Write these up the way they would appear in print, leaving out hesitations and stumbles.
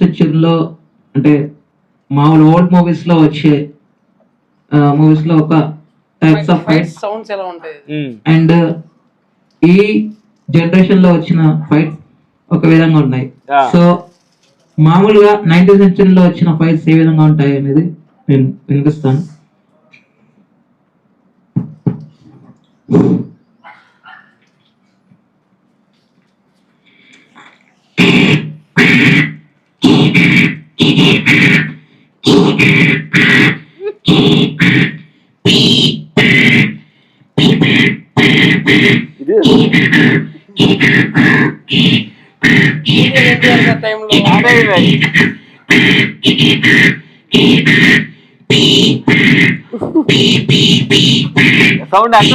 సెక్షన్లో అంటే మామూలు ఓల్డ్ మూవీస్ లో వచ్చే మూవీస్ లో ఒక టైప్స్ ఆఫ్ ఫైట్స్ సౌండ్స్ ఎలా ఉంటాయి అండ్ ఈ జనరేషన్ లో వచ్చిన ఫైట్స్ ఒక విధంగా ఉన్నాయి. సో మామూలుగా 19th సెంచరీలో వచ్చిన ఫైట్స్ ఏ విధంగా ఉంటాయి అనేది నేను వినిపిస్తాను. సౌండ్ అది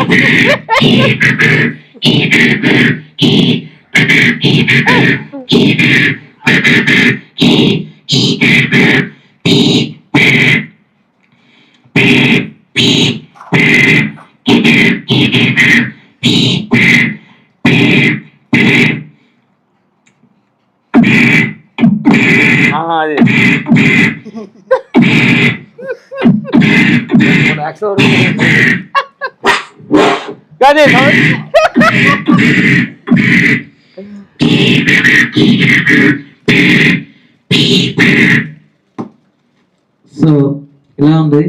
సో ఇలా ఉంది.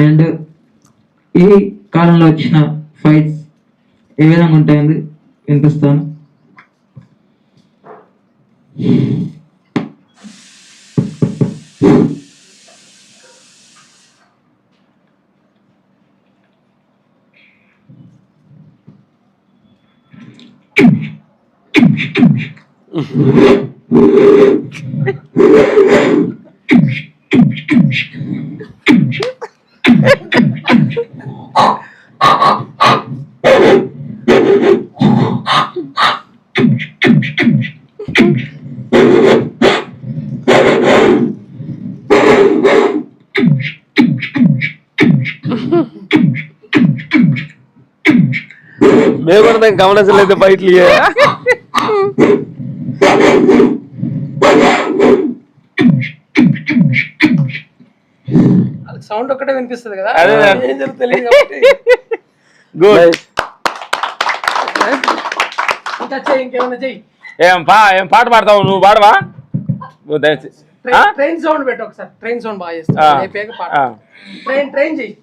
అండ్ ఈ కాలంలో వచ్చిన ఫైట్స్ ఏ విధంగా ఉంటాయని వినిపిస్తాను. మేము కూడా గమనించలేదు బయటలు సౌండ్ ఒక్కటే వినిపిస్తుంది కదా, అదే ఏం తెలియదు కాబట్టి. గుడ్. ఇంకా చెయ్యి, ఇంకేమైనా చెయ్యి. ఏం పాట పాడతావు నువ్వు? పాడవా? ట్రైన్ సౌండ్ పెట్టు ఒకసారి. ట్రైన్ సౌండ్ బాగా చేస్తా. ట్రైన్ చెయ్యి.